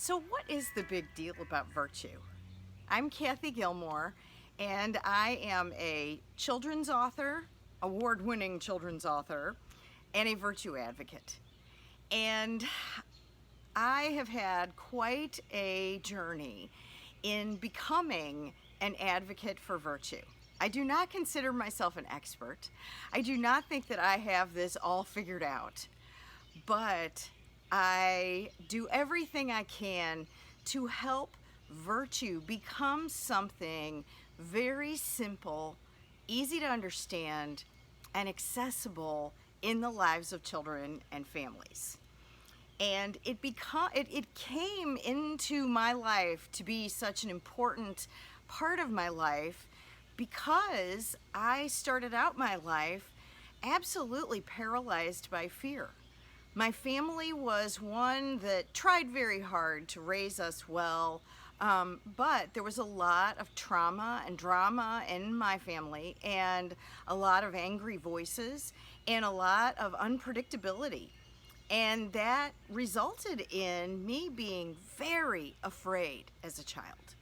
So, what is the big deal about virtue? I'm Cathy Gilmore, and I am a children's author, award winning children's author, and a virtue advocate. And I have had quite a journey in becoming an advocate for virtue. I do not consider myself an expert. I do not think that I have this all figured out, but I do everything I can to help virtue become something very simple, easy to understand, and accessible in the lives of children and families. And it came into my life to be such an important part of my life because I started out my life absolutely paralyzed by fear. My family was one that tried very hard to raise us well, but there was a lot of trauma and drama in my family, and a lot of angry voices, and a lot of unpredictability. And that resulted in me being very afraid as a child.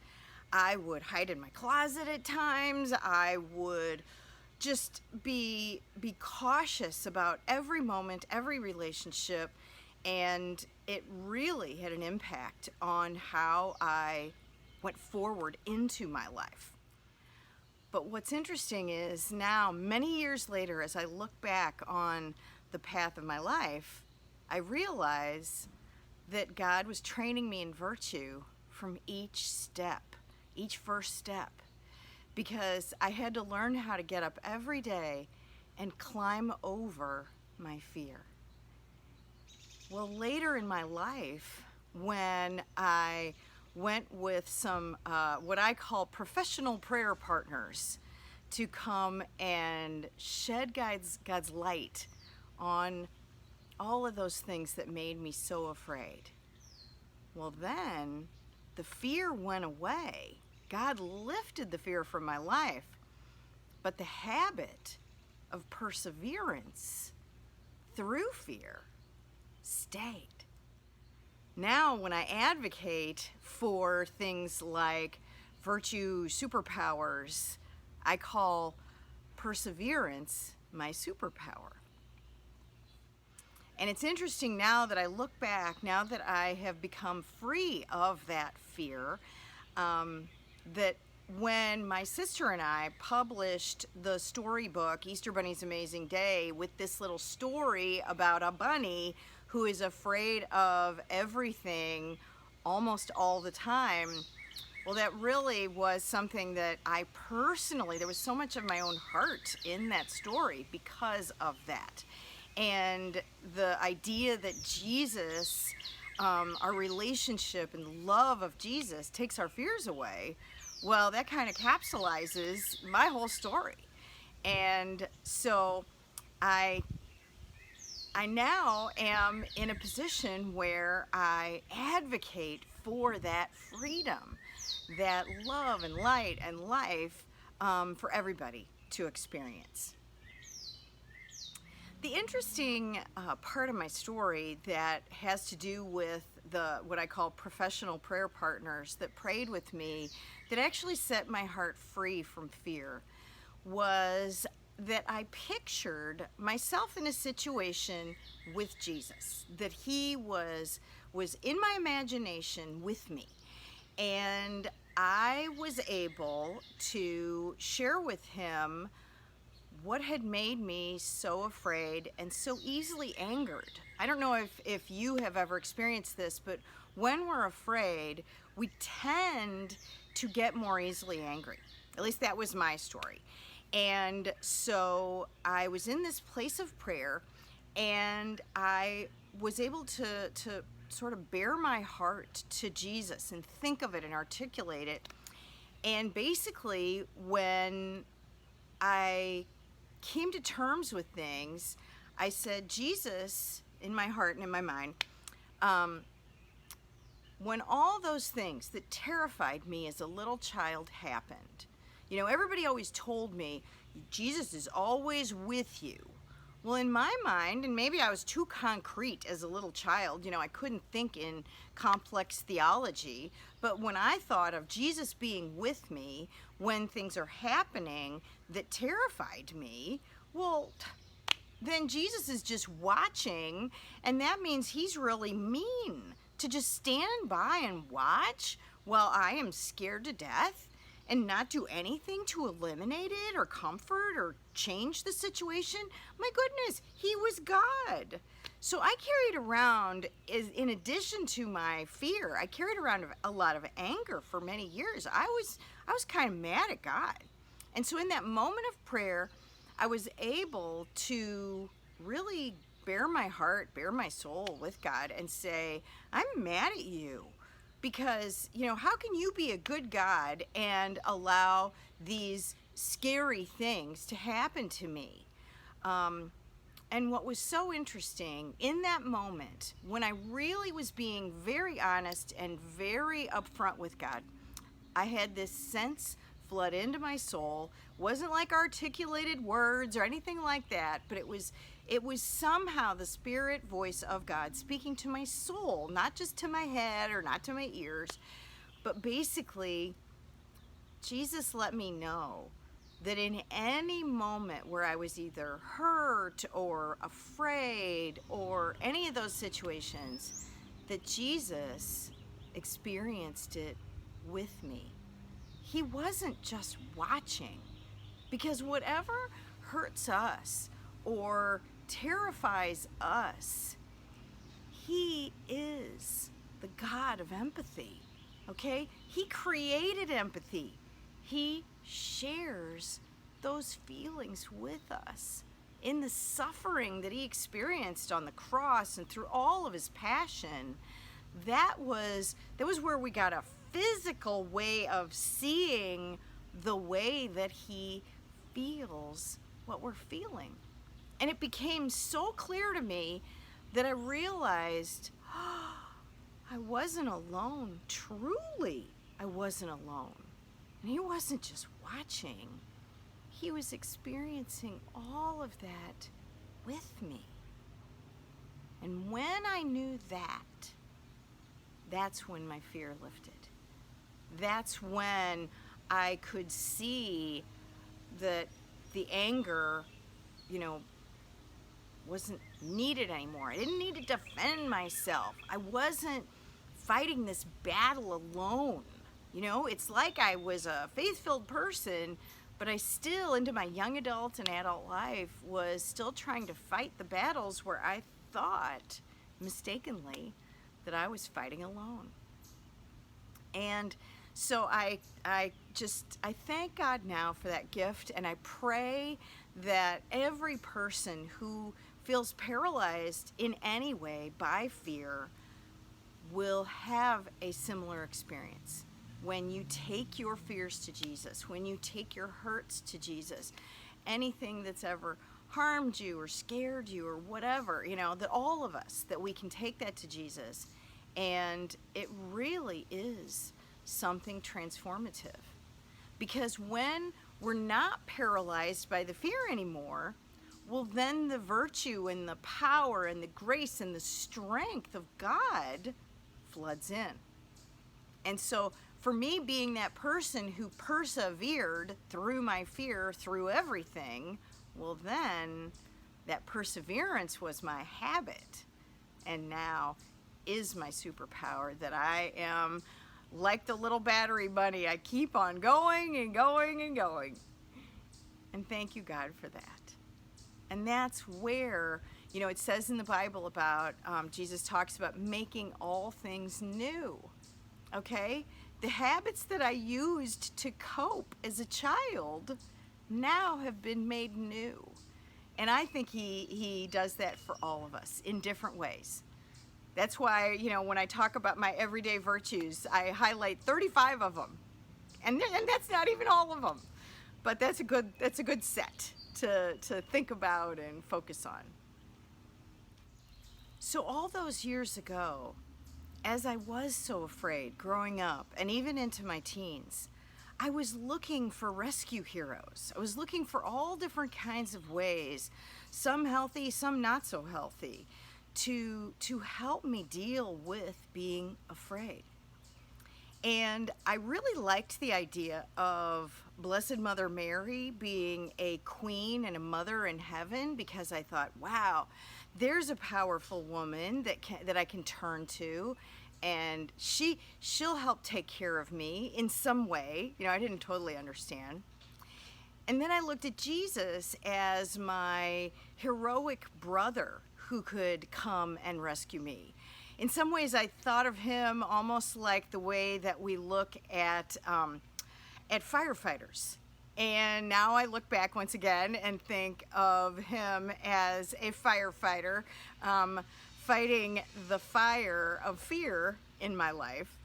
I would hide in my closet at times. I would just be cautious about every moment, every relationship, and it really had an impact on how I went forward into my life. But what's interesting is now, many years later, as I look back on the path of my life, I realize that God was training me in virtue from each step, each first step, because I had to learn how to get up every day and climb over my fear. Well, later in my life, when I went with some what I call professional prayer partners to come and shed God's light on all of those things that made me so afraid. Well, then the fear went away. God lifted the fear from my life, but the habit of perseverance through fear stayed. Now, when I advocate for things like virtue superpowers, I call perseverance my superpower. And it's interesting now that I look back, now that I have become free of that fear, that when my sister and I published the storybook, Easter Bunny's Amazing Day, with this little story about a bunny who is afraid of everything almost all the time, well, that really was something that I personally, there was so much of my own heart in that story because of that. And the idea that Jesus, our relationship and love of Jesus takes our fears away, well, that kind of capsulizes my whole story. And so I now am in a position where I advocate for that freedom, that love and light and life for everybody to experience. The interesting part of my story that has to do with what I call professional prayer partners that prayed with me, that actually set my heart free from fear, was that I pictured myself in a situation with Jesus, that he was in my imagination with me, and I was able to share with him what had made me so afraid and so easily angered. I don't know if you have ever experienced this, but when we're afraid, we tend to get more easily angry. At least that was my story. And so I was in this place of prayer, and I was able to sort of bare my heart to Jesus and think of it and articulate it. And basically, when I came to terms with things, I said, Jesus, in my heart and in my mind, when all those things that terrified me as a little child happened, you know, everybody always told me, Jesus is always with you. Well, in my mind, and maybe I was too concrete as a little child, I couldn't think in complex theology, but when I thought of Jesus being with me when things are happening that terrified me, well, then Jesus is just watching, and that means he's really mean to just stand by and watch while I am scared to death and not do anything to eliminate it or comfort or change the situation. My goodness, he was God. So I carried around, in addition to my fear, I carried around a lot of anger for many years. I was kind of mad at God. And so in that moment of prayer, I was able to really bare my heart, bare my soul with God and say, I'm mad at you. Because, how can you be a good God and allow these scary things to happen to me? And what was so interesting in that moment, when I really was being very honest and very upfront with God, I had this sense flood into my soul. Wasn't like articulated words or anything like that, but it was somehow the spirit voice of God speaking to my soul, not just to my head or not to my ears, but basically Jesus let me know that in any moment where I was either hurt or afraid or any of those situations, that Jesus experienced it with me. He wasn't just watching, because whatever hurts us or terrifies us, he is the God of empathy, okay? He created empathy. He shares those feelings with us in the suffering that he experienced on the cross and through all of his passion. That was where we got a physical way of seeing the way that he feels what we're feeling. And it became so clear to me that I realized, I wasn't alone. Truly, I wasn't alone. And he wasn't just watching. He was experiencing all of that with me. And when I knew that, that's when my fear lifted. That's when I could see that the anger, wasn't needed anymore. I didn't need to defend myself. I wasn't fighting this battle alone. It's like I was a faith-filled person, but I still, into my young adult and adult life, was still trying to fight the battles where I thought, mistakenly, that I was fighting alone. And so I thank God now for that gift, and I pray that every person who feels paralyzed in any way by fear will have a similar experience. When you take your fears to Jesus, when you take your hurts to Jesus, anything that's ever harmed you or scared you or whatever, that all of us, that we can take that to Jesus, and it really is something transformative. Because when we're not paralyzed by the fear anymore, well, then the virtue and the power and the grace and the strength of God floods in. And so for me, being that person who persevered through my fear, through everything, well, then that perseverance was my habit, and now is my superpower, that I am like the little battery bunny. I keep on going and going and going. And thank you, God, for that. And that's where, it says in the Bible about, Jesus talks about making all things new, okay? The habits that I used to cope as a child now have been made new. And I think he does that for all of us in different ways. That's why, when I talk about my everyday virtues, I highlight 35 of them. And that's not even all of them. But that's a good set to think about and focus on. So all those years ago, as I was so afraid growing up and even into my teens, I was looking for rescue heroes. I was looking for all different kinds of ways some healthy, some not so healthy, to help me deal with being afraid. And I really liked the idea of Blessed Mother Mary being a queen and a mother in heaven, because I thought, wow, there's a powerful woman that I can turn to, and she'll help take care of me in some way. I didn't totally understand. And then I looked at Jesus as my heroic brother who could come and rescue me. In some ways, I thought of him almost like the way that we look at firefighters. And now I look back once again and think of him as a firefighter, fighting the fire of fear in my life.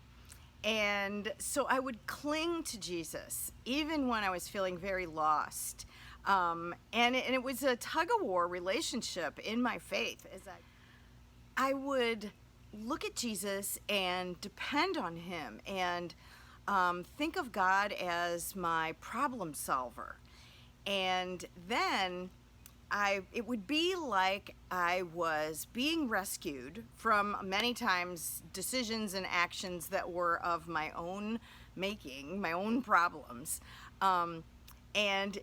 And so I would cling to Jesus even when I was feeling very lost. And it was a tug-of-war relationship in my faith, as I would look at Jesus and depend on him, and think of God as my problem solver. And then it would be like I was being rescued from many times decisions and actions that were of my own making, my own problems. And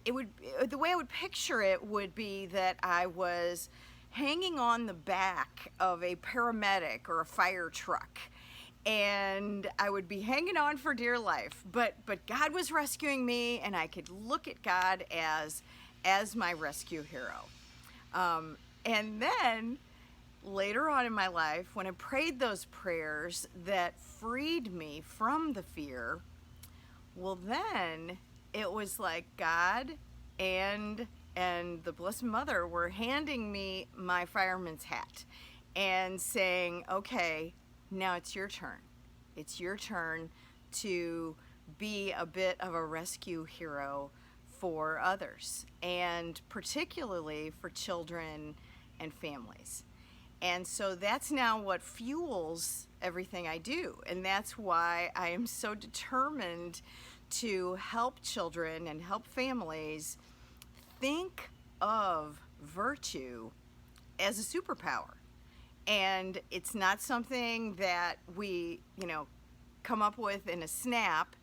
the way I would picture it would be that I was hanging on the back of a paramedic or a fire truck, and I would be hanging on for dear life, but God was rescuing me, and I could look at God as my rescue hero. And then later on in my life, when I prayed those prayers that freed me from the fear, well, then it was like God and the Blessed Mother were handing me my fireman's hat and saying, okay, now it's your turn. It's your turn to be a bit of a rescue hero for others, and particularly for children and families. And so that's now what fuels everything I do. And that's why I am so determined to help children and help families think of virtue as a superpower. And it's not something that we, come up with in a snap.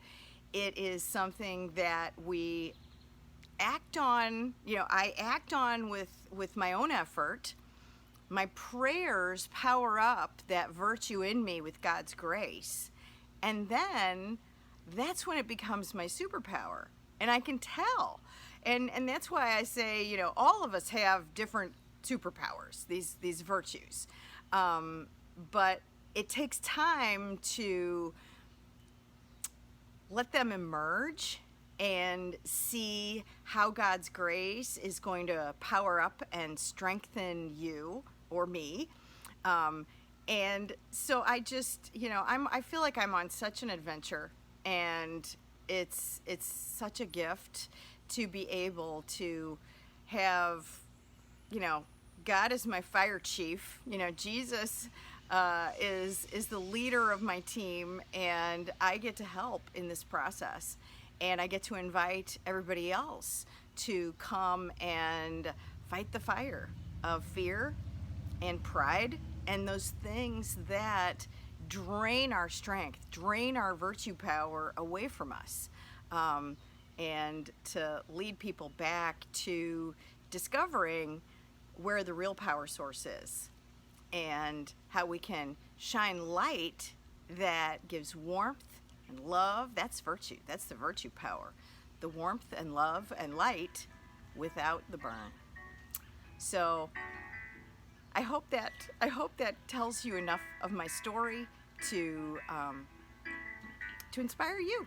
It is something that we act on. I act on with my own effort. My prayers power up that virtue in me with God's grace. And then that's when it becomes my superpower. And I can tell. And that's why I say, all of us have different superpowers, these virtues. But it takes time to let them emerge and see how God's grace is going to power up and strengthen you or me. And so I just, I feel like I'm on such an adventure, and it's such a gift to be able to have, God is my fire chief. Jesus is the leader of my team, and I get to help in this process. And I get to invite everybody else to come and fight the fire of fear and pride and those things that drain our strength, drain our virtue power away from us, and to lead people back to discovering where the real power source is and how we can shine light that gives warmth and love. That's virtue. That's the virtue power. The warmth and love and light without the burn. So I hope that tells you enough of my story to inspire you.